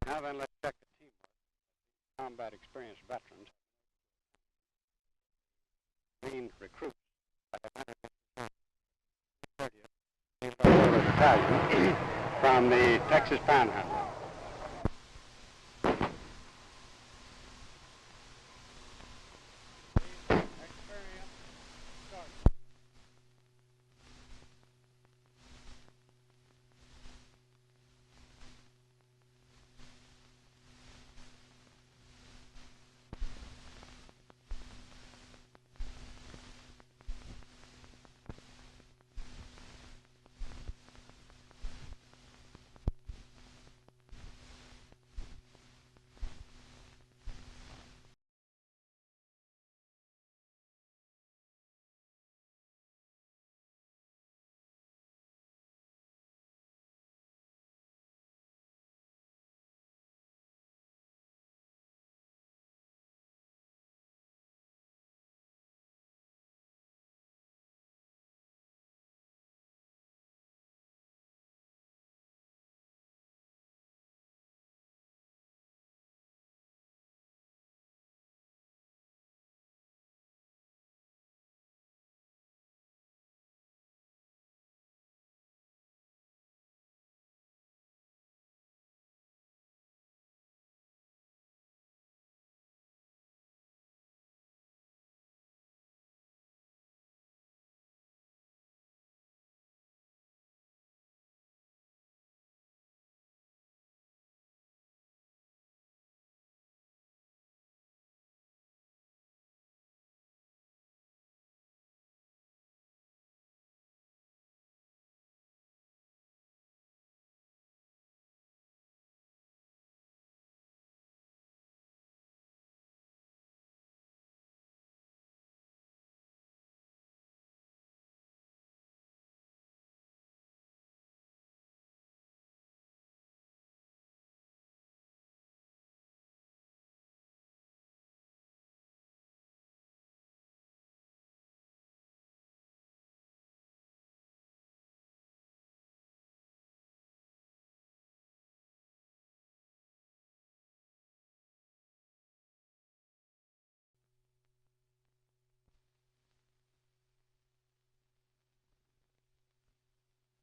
Now then, let's check the teamwork. Combat experienced veterans, green recruits, Battalion from the Texas Panhandle.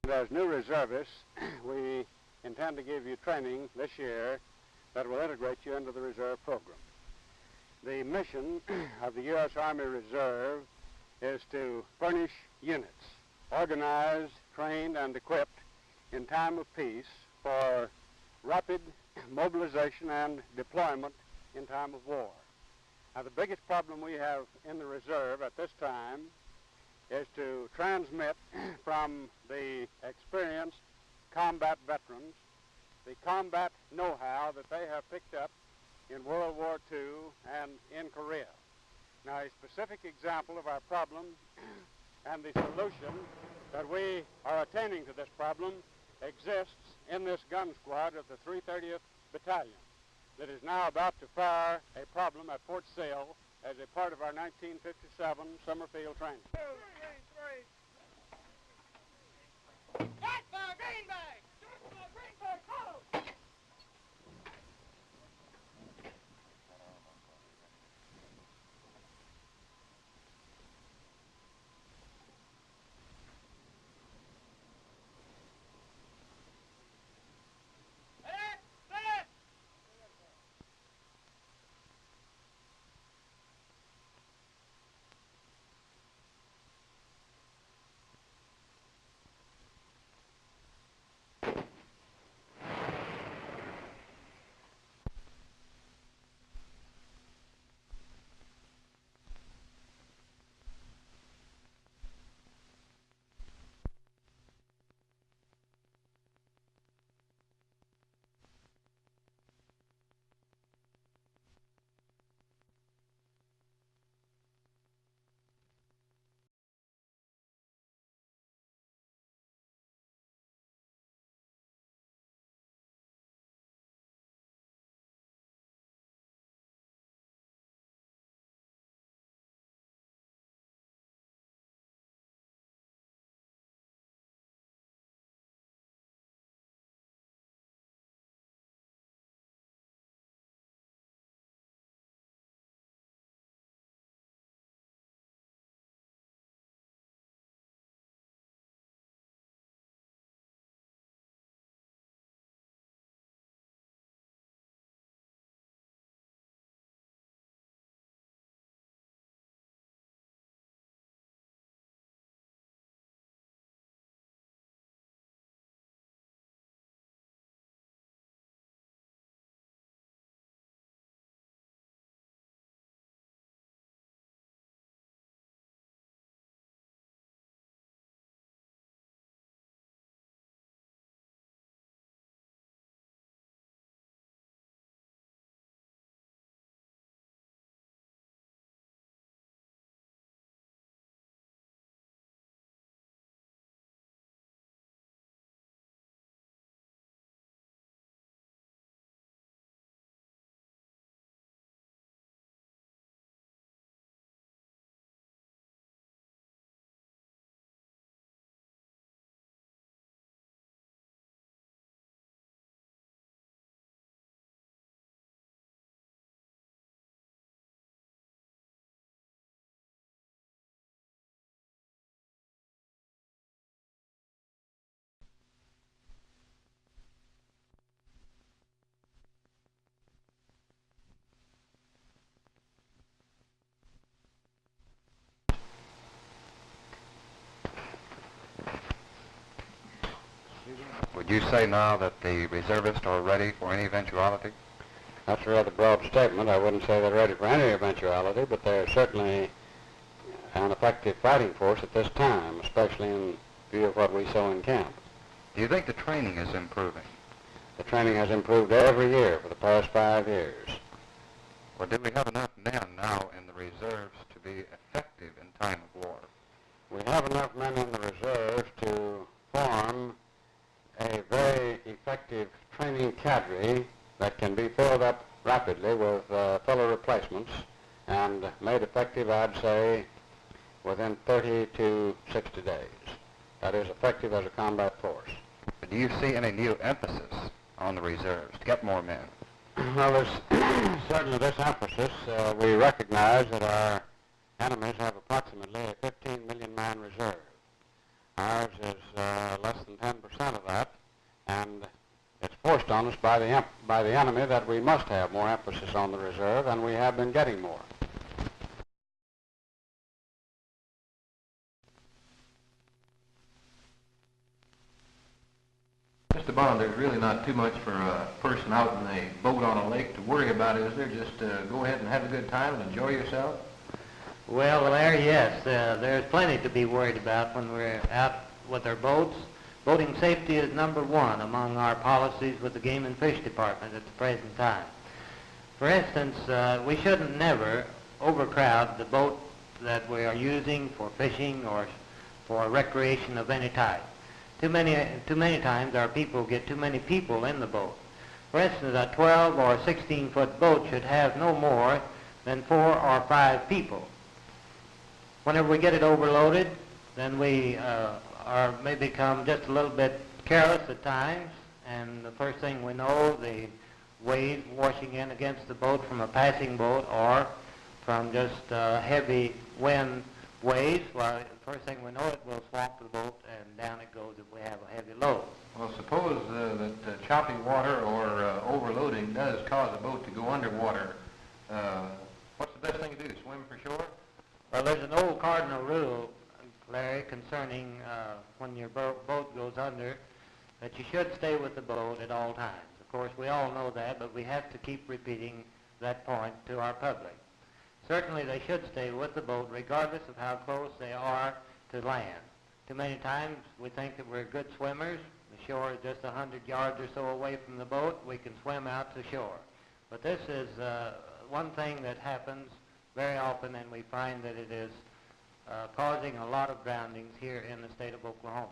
As new reservists, we intend to give you training this year that will integrate you into the reserve program. The mission of the U.S. Army Reserve is to furnish units, organized, trained, and equipped in time of peace for rapid mobilization and deployment in time of war. Now, the biggest problem we have in the reserve at this time is to transmit from the experienced combat veterans the combat know-how that they have picked up in World War II and in Korea. Now, a specific example of our problem and the solution that we are attaining to this problem exists in this gun squad of the 330th Battalion that is now about to fire a problem at Fort Sill as a part of our 1957 summer field training. 2, 3, 3. Shot for Greenback! Shot for Greenback! Go! Would you say now that the reservists are ready for any eventuality? That's a rather broad statement. I wouldn't say they're ready for any eventuality, but they're certainly an effective fighting force at this time, especially in view of what we saw in camp. Do you think the training is improving? The training has improved every year for the past 5 years. Or do we have enough men now in the reserves to be effective in time of war? We have enough men in the reserves to form a very effective training cadre that can be filled up rapidly with fellow replacements and made effective, I'd say, within 30 to 60 days. That is effective as a combat force. But do you see any new emphasis on the reserves to get more men? Well, there's certainly this emphasis. We recognize that our enemies have approximately a 15 million man reserve. Ours is less than 10% of that, and it's forced on us by the enemy that we must have more emphasis on the reserve, and we have been getting more. Mr. Bond, there's really not too much for a person out in a boat on a lake to worry about, is there? Just go ahead and have a good time and enjoy yourself? Well, Larry, yes, there's plenty to be worried about when we're out with our boats. Boating safety is number one among our policies with the Game and Fish Department at the present time. For instance, we shouldn't never overcrowd the boat that we are using for fishing or for recreation of any type. Too many times our people get too many people in the boat. For instance, a 12 or 16-foot boat should have no more than 4 or 5 people. Whenever we get it overloaded, then we may become just a little bit careless at times, and the first thing we know, the waves washing in against the boat from a passing boat or from just heavy wind waves, well, the first thing we know, it will swamp the boat and down it goes if we have a heavy load. Well, suppose that choppy water or overloading does cause a boat to go underwater. What's the best thing to do, swim for shore? Well, there's an old cardinal rule, Larry, concerning when your boat goes under, that you should stay with the boat at all times. Of course, we all know that, but we have to keep repeating that point to our public. Certainly they should stay with the boat regardless of how close they are to land. Too many times we think that we're good swimmers. The shore is just 100 yards or so away from the boat. We can swim out to shore. But this is one thing that happens very often, and we find that it is causing a lot of drownings here in the state of Oklahoma.